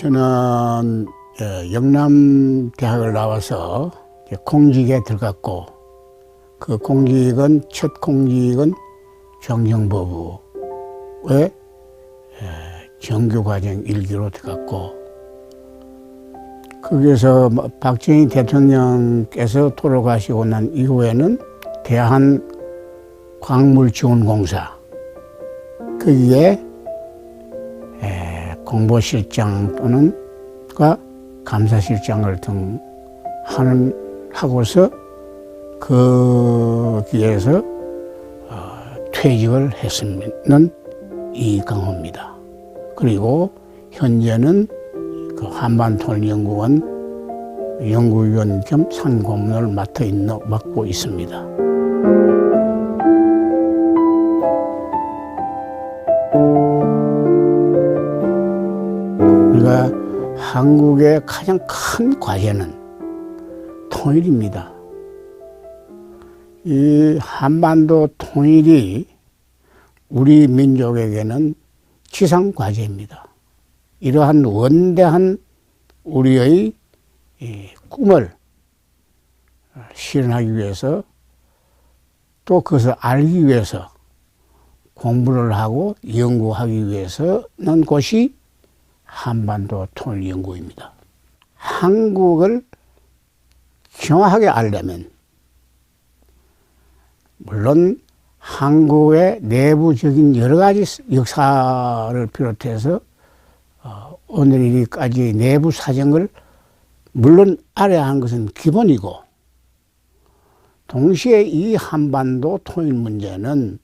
저는 영남대학을 나와서 공직에 들어갔고, 그 공직은 첫 공직은 중앙정보부의 정규과정 1기로 들어갔고, 거기에서 박정희 대통령께서 돌아가시고 난 이후에는 대한광물지원공사, 거기에 공보실장 또는 감사실장을 등 하고서 거기에서 퇴직을 했는 이강호입니다. 그리고 현재는 그 한반통일연구원 연구위원 겸 상고문을 맡고 있습니다. 우리가 한국의 가장 큰 과제는 통일입니다. 이 한반도 통일이 우리 민족에게는 지상 과제입니다. 이러한 원대한 우리의 꿈을 실현하기 위해서, 또 그것을 알기 위해서 공부를 하고 연구하기 위해서는 곳이 한반도 통일연구입니다. 한국을 정확하게 알려면, 물론 한국의 내부적인 여러 가지 역사를 비롯해서 오늘까지 내부 사정을 물론 알아야 하는 것은 기본이고, 동시에 이 한반도 통일 문제는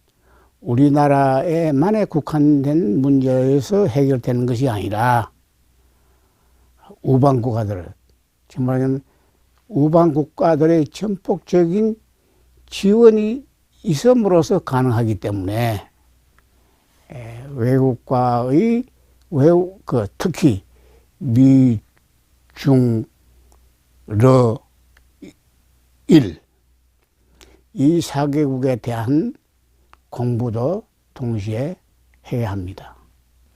우리나라에만에 국한된 문제에서 해결되는 것이 아니라 우방 국가들, 지금 말하면 우방 국가들의 전폭적인 지원이 있음으로써 가능하기 때문에 외국과의 특히 미, 중, 러, 일, 이 4개국에 대한 공부도 동시에 해야 합니다.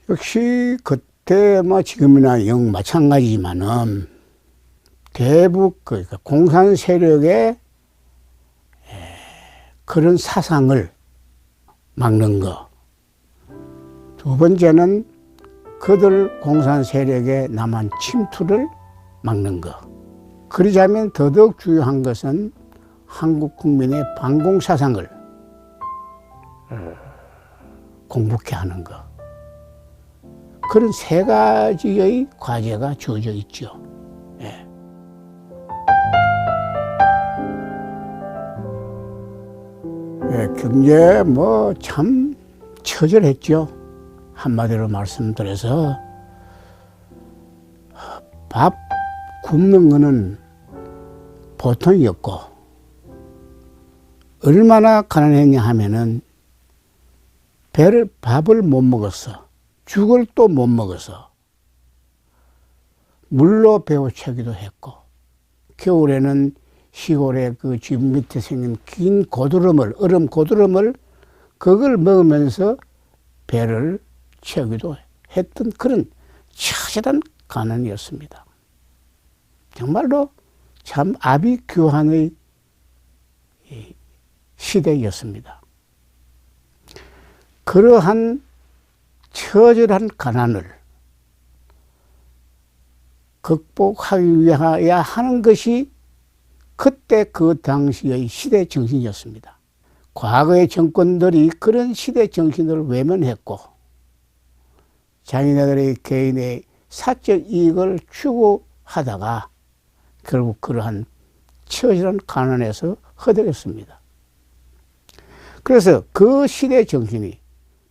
역시 그때 지금이나 마찬가지지만은 대북 그러니까 공산 세력의 그런 사상을 막는 거. 두 번째는 그들 공산 세력의 남한 침투를 막는 거. 그러자면 더더욱 중요한 것은 한국 국민의 반공 사상을 공부케 하는 것. 그런 세 가지의 과제가 주어져 있죠. 예. 예, 경제 참 처절했죠. 한마디로 말씀드려서 밥 굶는 거는 보통이었고, 얼마나 가난했냐 하면은 밥을 못 먹었어. 죽을 또 못 먹어서 물로 배워 채기도 했고, 겨울에는 시골에 그 집 밑에 생긴 긴 얼음 고드름을 그걸 먹으면서 배를 채우기도 했던 그런 처절한 가난이었습니다. 정말로 참 아비규환의 시대였습니다. 그러한 처절한 가난을 극복하기 위하여 하는 것이 그때 그 당시의 시대 정신이었습니다. 과거의 정권들이 그런 시대 정신을 외면했고, 자기네들의 개인의 사적 이익을 추구하다가 결국 그러한 처절한 가난에서 허덕였습니다. 그래서 그 시대 정신이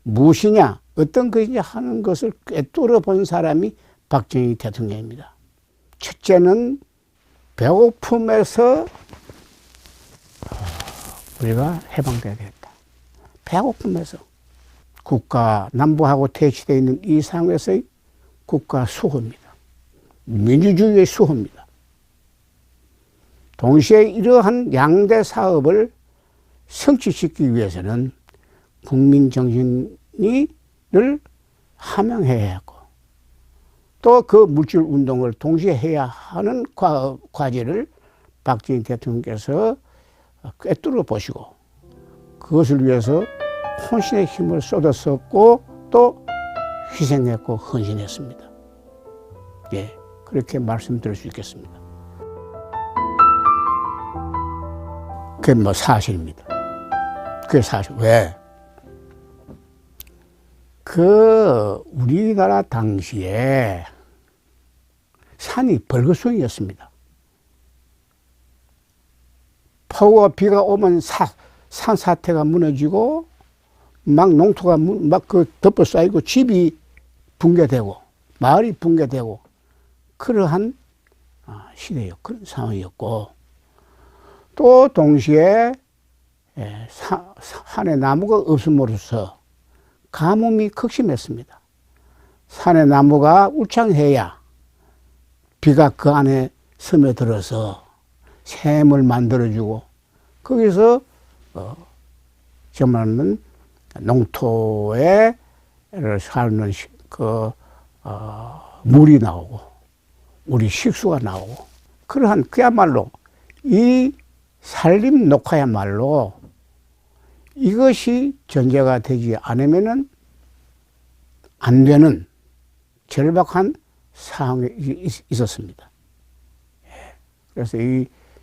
무엇이냐, 어떤 것이냐 하는 것을 꿰뚫어 본 사람이 박정희 대통령입니다. 첫째는 배고픔에서 우리가 해방돼야 되겠다. 배고픔에서. 국가 남부하고 대치되어 있는 이 상황에서의 국가 수호입니다. 민주주의의 수호입니다. 동시에 이러한 양대 사업을 성취시키기 위해서는 국민 정신을 함양해야 하고, 또 그 물질 운동을 동시에 해야 하는 과제를 박정희 대통령께서 꿰뚫어 보시고 그것을 위해서 혼신의 힘을 쏟았었고 또 희생했고 헌신했습니다. 예, 그렇게 말씀드릴 수 있겠습니다. 그게 뭐 사실입니다. 그게 사실. 왜? 우리나라 당시에 산이 벌거숭이였습니다. 폭우와 비가 오면 산사태가 무너지고 막 농토가 막 덮어 쌓이고 집이 붕괴되고 마을이 붕괴되고 그러한 시대였고 그런 상황이었고 또 동시에 산에 나무가 없음으로써 가뭄이 극심했습니다. 산에 나무가 울창해야 비가 그 안에 스며들어서 샘을 만들어주고 거기서 정말은 농토에 사는 물이 나오고 우리 식수가 나오고 그러한 그야말로 이 산림 녹화야말로 이것이 전제가 되지 않으면은 안 되는 절박한 상황에 있었습니다. 그래서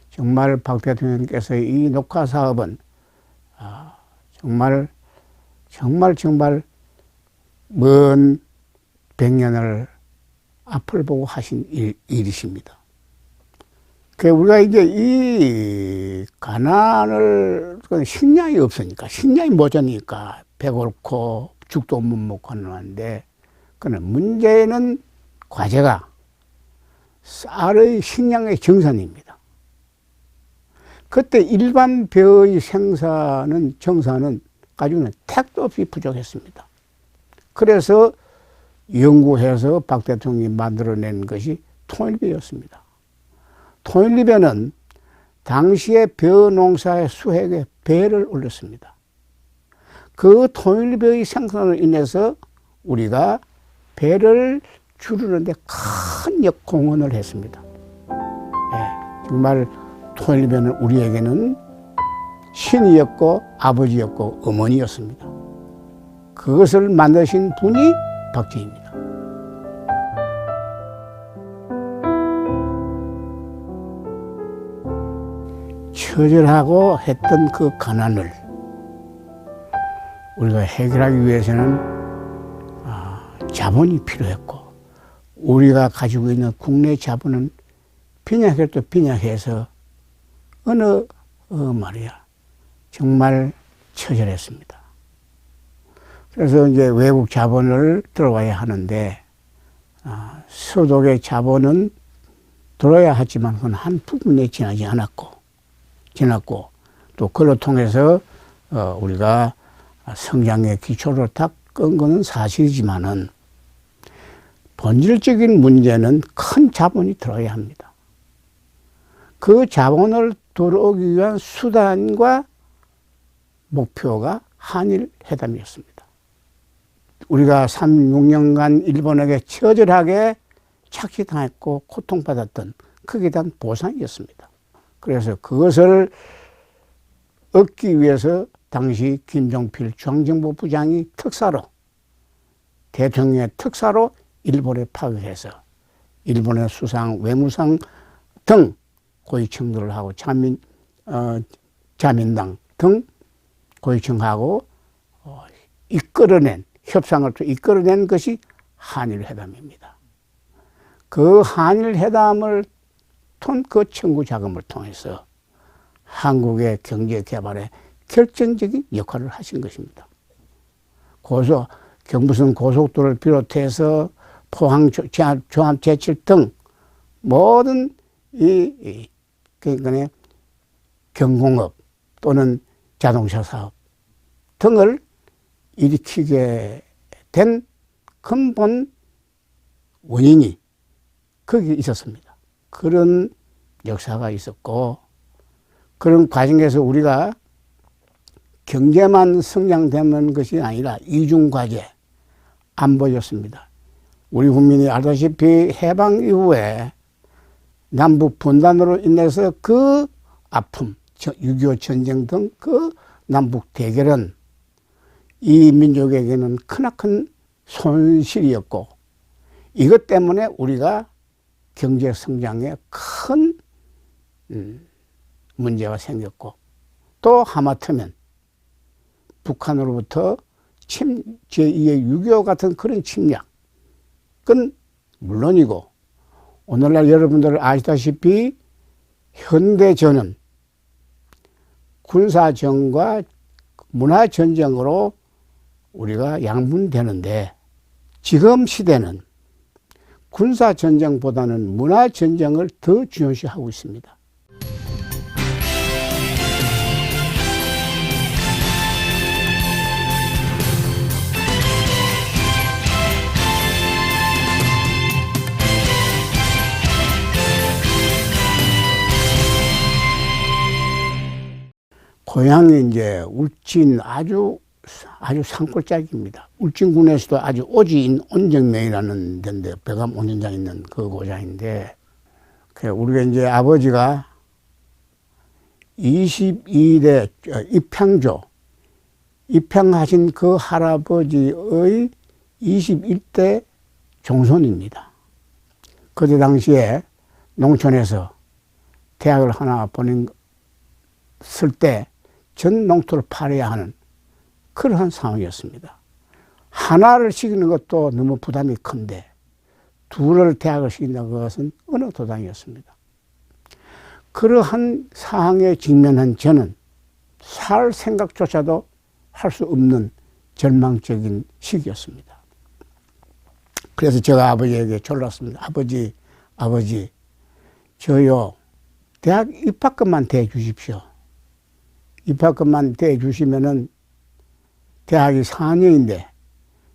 정말 박 대통령께서 이 녹화 사업은 정말 먼 100년을 앞을 보고 하신 일이십니다. 우리가 이제 이 가난을 식량이 없으니까 식량이 모자니까 배고프고 죽도 못 먹고 하는데 그는 문제는 과제가 쌀의 식량의 정산입니다. 그때 일반 벼의 정산은 가지고는 택도 없이 부족했습니다. 그래서 연구해서 박 대통령이 만들어낸 것이 통일벼였습니다. 통일벼는 당시에 벼 농사의 수익에 배를 올렸습니다. 그 통일벼의 생산으로 인해서 우리가 배를 줄이는데 큰 역공헌을 했습니다. 네, 정말 통일벼는 우리에게는 신이었고 아버지였고 어머니였습니다. 그것을 만드신 분이 박정희입니다. 처절하고 했던 그 가난을 우리가 해결하기 위해서는 자본이 필요했고 우리가 가지고 있는 국내 자본은 빈약해도 빈약해서 말이야 정말 처절했습니다. 그래서 이제 외국 자본을 들어와야 하는데 서독의 자본은 들어야 하지만 그건 한 부분에 지나고 또 그걸 통해서 우리가 성장의 기초를 딱 끈 거는 사실이지만은 본질적인 문제는 큰 자본이 들어야 합니다. 그 자본을 들어오기 위한 수단과 목표가 한일 회담이었습니다. 우리가 36년간 일본에게 처절하게 착취당했고 고통받았던 거기에 대한 보상이었습니다. 그래서 그것을 얻기 위해서 당시 김종필 중앙정보 부장이 대통령의 특사로 일본에 파견해서 일본의 수상, 외무상 등 고위층들을 하고 자민당 등 고위층하고 협상을 이끌어낸 것이 한일회담입니다. 그 한일회담을 그 청구 자금을 통해서 한국의 경제 개발에 결정적인 역할을 하신 것입니다. 경부선 고속도로를 비롯해서 포항 종합제철 등 모든 그러니까 경공업 또는 자동차 사업 등을 일으키게 된 근본 원인이 거기에 있었습니다. 그런 역사가 있었고 그런 과정에서 우리가 경제만 성장되는 것이 아니라 이중과제 안보였습니다. 우리 국민이 알다시피 해방 이후에 남북 분단으로 인해서 그 아픔, 6.25 전쟁 등 그 남북 대결은 이 민족에게는 크나큰 손실이었고, 이것 때문에 우리가 경제 성장에 큰 문제가 생겼고, 또 하마터면 북한으로부터 제2의 6.25 같은 그런 침략은 물론이고, 오늘날 여러분들 아시다시피 현대전은 군사전과 문화전쟁으로 우리가 양분되는데, 지금 시대는 군사전쟁보다는 문화전쟁을 더 중요시하고 있습니다. 고향이 이제 울진 아주 산골짜기입니다. 울진군에서도 아주 오지인 온정면이라는 데인데, 백암 온전장 있는 그 고장인데, 우리가 이제 아버지가 22대 입향하신 그 할아버지의 21대 종손입니다. 그때 당시에 농촌에서 대학을 하나 보냈을 때 전 농토를 팔아야 하는 그러한 상황이었습니다. 하나를 시키는 것도 너무 부담이 큰데 둘을 대학을 시킨다는 것은 어느 도당이었습니다. 그러한 상황에 직면한 저는 살 생각조차도 할 수 없는 절망적인 시기였습니다. 그래서 제가 아버지에게 졸랐습니다. 아버지, 저요, 대학 입학금만 대주십시오. 입학금만 대주시면은 대학이 4년인데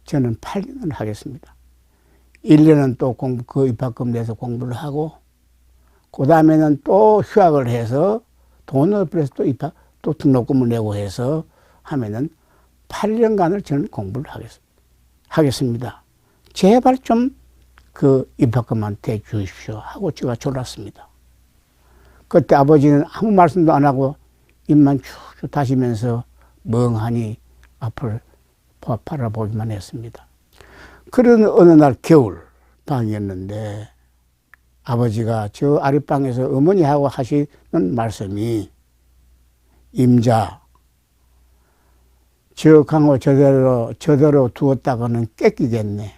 저는 8년을 하겠습니다. 1년은 또 그 입학금 내서 공부를 하고, 그 다음에는 또 휴학을 해서 돈을 벌여서 또 등록금을 내고 해서 하면은 8년간을 저는 공부를 하겠습니다. 제발 좀 그 입학금만 대주십시오 하고 제가 졸랐습니다. 그때 아버지는 아무 말씀도 안 하고 입만 쭉쭉 다시면서 멍하니 앞을 바라보기만 했습니다. 그런 어느 날 겨울 방이었는데 아버지가 저 아랫방에서 어머니하고 하시는 말씀이, 임자, 저 강호 저대로 두었다가는 뺏기겠네.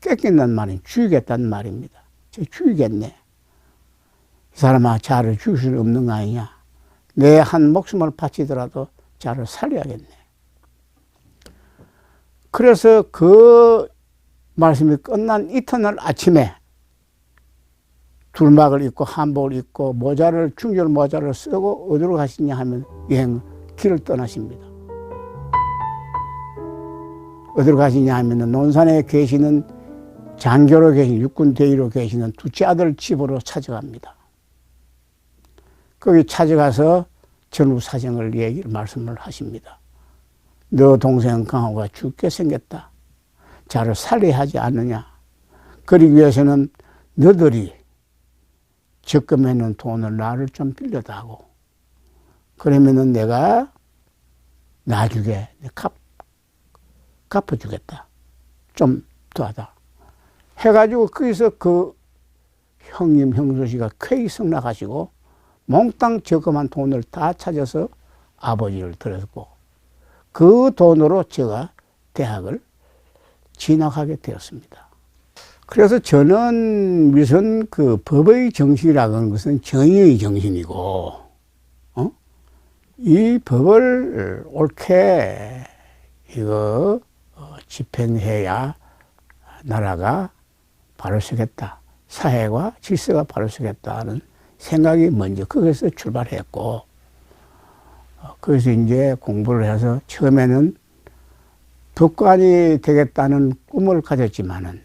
뺏긴다는 말은 죽이겠다는 말입니다. 저 죽이겠네. 이 사람아, 자를 죽일 수는 없는 거 아니냐. 내 한 목숨을 바치더라도 자를 살려야겠네. 그래서 그 말씀이 끝난 이튿날 아침에 둘막을 입고 한복을 입고 충절 모자를 쓰고 어디로 가시냐 하면 길을 떠나십니다. 어디로 가시냐 하면 논산에 계시는 장교로 계신 육군 대위로 계시는 둘째 아들 집으로 찾아갑니다. 거기 찾아가서 전후 사정을 말씀을 하십니다. 너 동생 강호가 죽게 생겼다. 자를 살려야 하지 않느냐. 그러기 위해서는 너들이 적금해놓은 돈을 나를 좀 빌려다고. 그러면은 내가 나중에 갚아주겠다. 좀 더하다. 해가지고 거기서 그 형수씨가 쾌히 승낙하시고 몽땅 적금한 돈을 다 찾아서 아버지를 드렸고, 그 돈으로 제가 대학을 진학하게 되었습니다. 그래서 저는 우선 그 법의 정신이라고 하는 것은 정의의 정신이고, 이 법을 옳게 집행해야 나라가 바로 서겠다. 사회가 질서가 바로 서겠다는 생각이 먼저 거기서 출발했고, 그래서 이제 공부를 해서 처음에는 법관이 되겠다는 꿈을 가졌지만은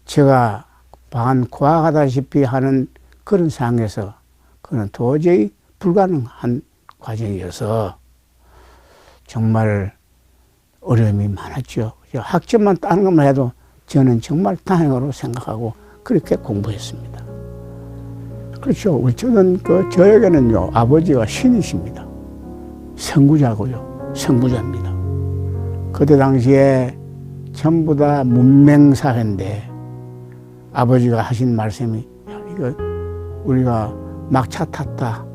제가 과학하다시피 하는 그런 상황에서 그건 도저히 불가능한 과정이어서 정말 어려움이 많았죠. 학점만 따는 것만 해도 저는 정말 다행으로 생각하고 그렇게 공부했습니다. 그렇죠. 저는 저에게는요, 아버지가 신이십니다. 선구자고요. 선구자입니다. 그때 당시에 전부 다 문맹사회인데 아버지가 하신 말씀이, 야, 이거 우리가 막차 탔다.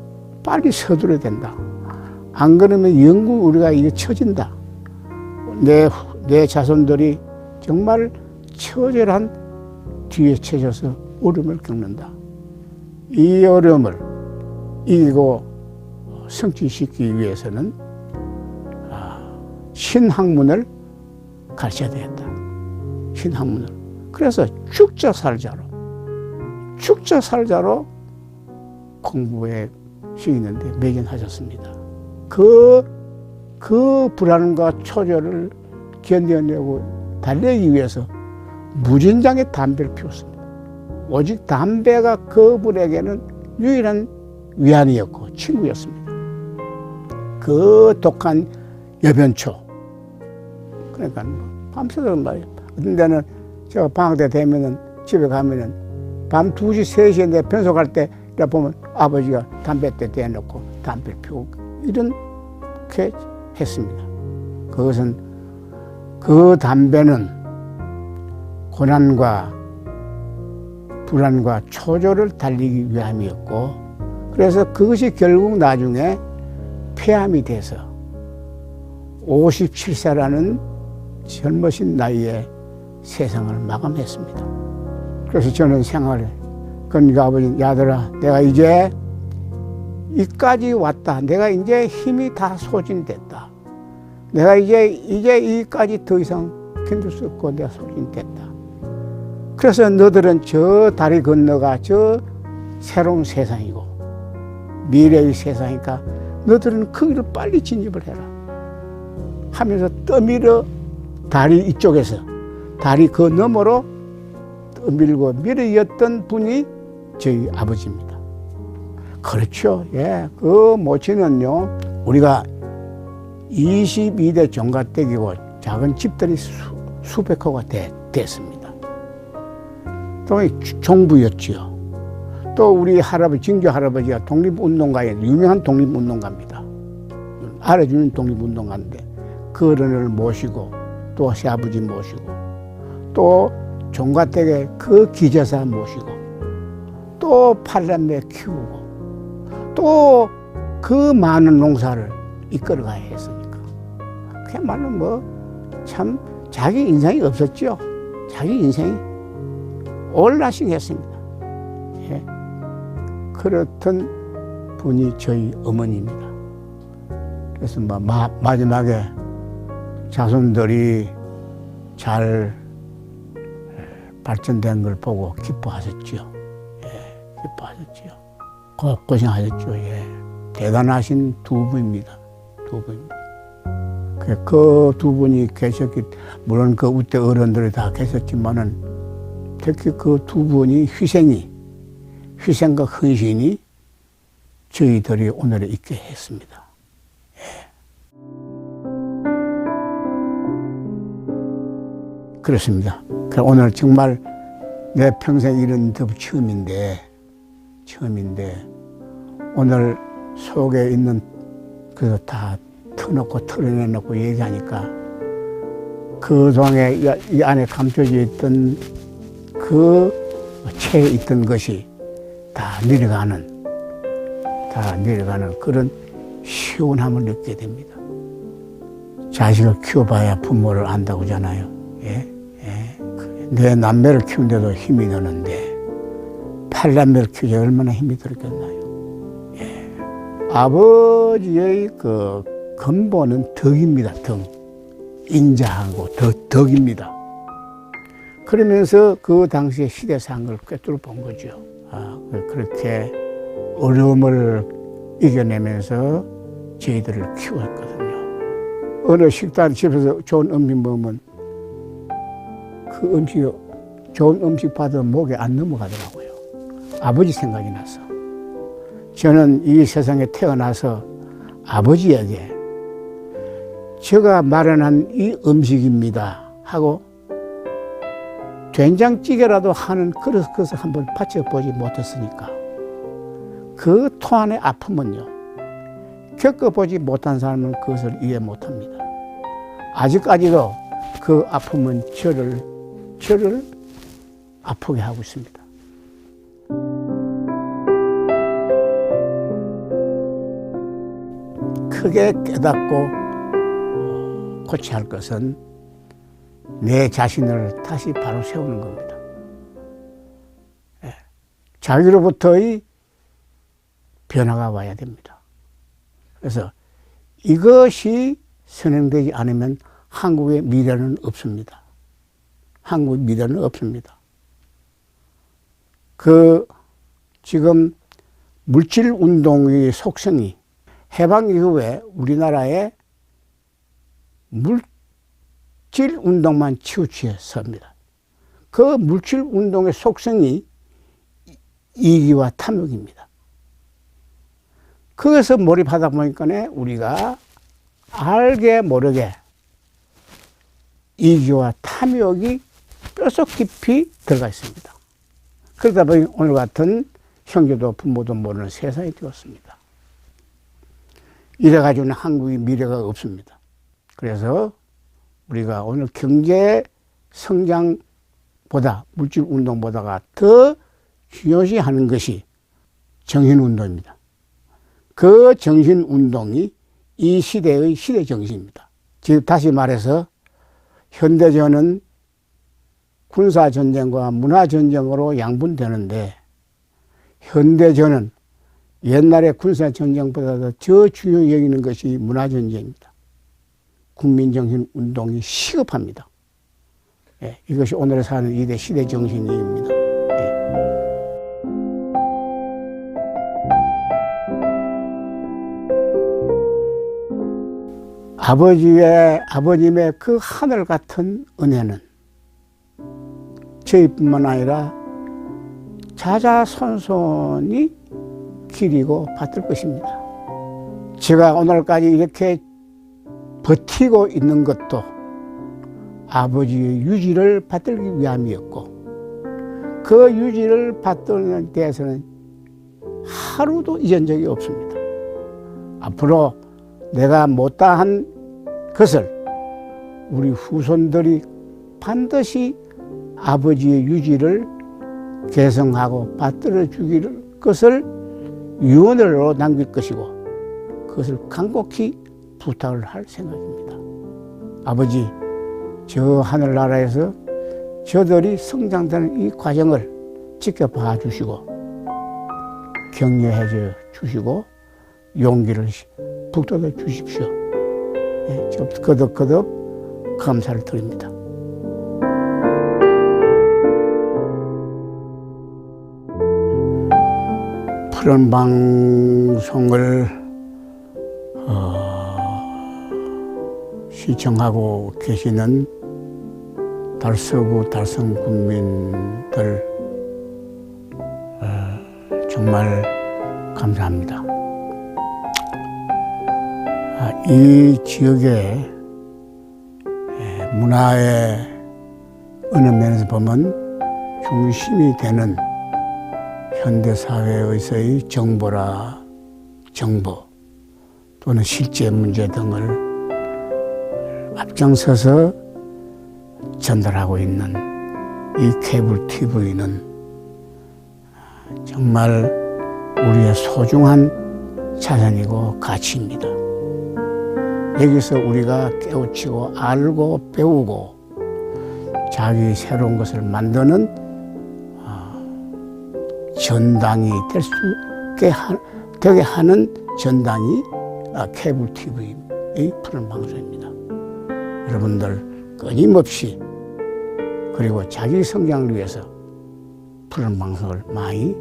빨리 서두르야 된다. 안 그러면 영구 우리가 이게 처진다. 내 자손들이 정말 처절한 뒤에 처져서 어려움을 겪는다. 이 어려움을 이기고 성취시키기 위해서는 신학문을 가르쳐야 되겠다. 신학문을. 그래서 축적살자로 공부에 시키는데 매진하셨습니다. 그 불안과 초조를 견뎌내고 달래기 위해서 무진장의 담배를 피웠습니다. 오직 담배가 그분에게는 유일한 위안이었고 친구였습니다. 그 독한 여변초. 그러니까 밤새도록 말이에요. 어떤 데는 제가 방학 때 되면은 집에 가면은 밤 2시, 3시에 내 변속할 때 보면 아버지가 담배대 대놓고 담배를 피우고 이렇게 했습니다. 그것은 그 담배는 고난과 불안과 초조를 달리기 위함이었고, 그래서 그것이 결국 나중에 폐암이 돼서 57세라는 젊으신 나이에 세상을 마감했습니다. 그래서 저는 그러니까 아버지, 야들아, 내가 이제 이까지 왔다. 내가 이제 힘이 다 소진됐다. 내가 이제 이까지 더 이상 견딜 수 없고 내가 소진됐다. 그래서 너들은 저 다리 건너가 저 새로운 세상이고 미래의 세상이니까 너들은 거기를 빨리 진입을 해라 하면서 떠밀어 다리 이쪽에서 다리 그 너머로 떠밀고 밀어였던 분이 저희 아버지입니다. 그렇죠. 예. 그 모친은요, 우리가 22대 종갓댁이고 작은 집들이 수백 호가 됐습니다. 또 종부였지요. 또 우리 할아버지, 진교 할아버지가 독립운동가에 유명한 독립운동가입니다. 알아주는 독립운동가인데 그 어른을 모시고 또 새아버지 모시고 또 종갓댁에 그 기재사 모시고 또 팔남매 키우고 또 그 많은 농사를 이끌어가야 했으니까 그야말로 참 자기 인생이 없었죠. 자기 인생이 올라싱했습니다. 예. 그렇던 분이 저희 어머니입니다. 그래서 마지막에 자손들이 잘 발전된 걸 보고 기뻐하셨죠. 예, 기뻐하셨죠. 고생하셨죠. 예. 대단하신 두 분입니다. 두 분입니다. 그 두 분이 계셨기, 물론 그 우때 어른들이 다 계셨지만은 특히 그 두 분이 희생과 헌신이 저희들이 오늘에 있게 했습니다. 예. 그렇습니다. 오늘 정말 내 평생 이런 데 처음인데 오늘 속에 있는 그래서 다 터놓고 털어내놓고 얘기하니까 그동안에 이 안에 감춰져 있던 그 체에 있던 것이 다 내려가는 그런 시원함을 느끼게 됩니다. 자식을 키워봐야 부모를 안다고 하잖아요. 예? 예. 내 남매를 키우는데도 힘이 드는데 팔남매를 키우기 얼마나 힘이 들었겠나요. 예. 아버지의 그 근본은 덕입니다. 인자하고 덕입니다. 그러면서 그 당시에 시대상을 꿰뚫어 본 거죠. 그렇게 어려움을 이겨내면서 저희들을 키웠거든요. 어느 식당 집에서 좋은 음식 먹으면 그 좋은 음식 받으면 목에 안 넘어가더라고요. 아버지 생각이 나서. 저는 이 세상에 태어나서 아버지에게 제가 마련한 이 음식입니다 하고 된장찌개라도 하는 그릇을 한번 받쳐보지 못했으니까 그 토안의 아픔은요, 겪어보지 못한 사람은 그것을 이해 못합니다. 아직까지도 그 아픔은 저를 아프게 하고 있습니다. 크게 깨닫고 고쳐야 할 것은 내 자신을 다시 바로 세우는 겁니다. 자기로부터의 변화가 와야 됩니다. 그래서 이것이 선행되지 않으면 한국의 미래는 없습니다. 한국의 미래는 없습니다. 지금 물질 운동의 속성이 해방 이후에 우리나라의 물질 운동만 치우치었습니다. 그 물질 운동의 속성이 이기와 탐욕입니다. 거기서 몰입하다 보니까 우리가 알게 모르게 이기와 탐욕이 뼛속 깊이 들어가 있습니다. 그러다 보니 오늘 같은 형제도 부모도 모르는 세상이 되었습니다. 이래가지고는 한국의 미래가 없습니다. 그래서 우리가 오늘 경제 성장보다 물질 운동보다가 더 중요시하는 것이 정신운동입니다. 그 정신운동이 이 시대의 시대 정신입니다. 즉 다시 말해서 현대전은 군사전쟁과 문화전쟁으로 양분되는데 현대전은 옛날의 군사전쟁보다도 더 중요히 여기는 것이 문화전쟁입니다. 국민정신운동이 시급합니다. 이것이 오늘 사는 이대 시대 정신입니다. 아버님의 그 하늘 같은 은혜는 저희뿐만 아니라 자자손손이 기리고 받들 것입니다. 제가 오늘까지 이렇게 버티고 있는 것도 아버지의 유지를 받들기 위함이었고 그 유지를 받드는 데에서는 하루도 잊은 적이 없습니다. 앞으로 내가 못다한 것을 우리 후손들이 반드시 아버지의 유지를 계승하고 받들어 주기를 것을 유언으로 남길 것이고 그것을 간곡히 부탁을 할 생각입니다. 아버지, 저 하늘나라에서 저들이 성장되는 이 과정을 지켜봐 주시고 격려해 주시고 용기를 북돋아 주십시오. 거듭 감사를 드립니다. 푸른 방송을 시청하고 계시는 달서구 달성 군민들 정말 감사합니다. 이 지역의 문화의 어느 면에서 보면 중심이 되는 현대사회에서의 정보 또는 실제 문제 등을 앞장서서 전달하고 있는 이 케이블 TV는 정말 우리의 소중한 자산이고 가치입니다. 여기서 우리가 깨우치고 알고 배우고 자기 새로운 것을 만드는 전당이 되게 하는 전당이 케이블 TV의 푸른 방송입니다. 여러분들 끊임없이 그리고 자기 성장을 위해서 푸른 방송을 많이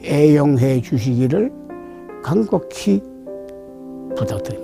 애용해 주시기를 간곡히 부탁드립니다.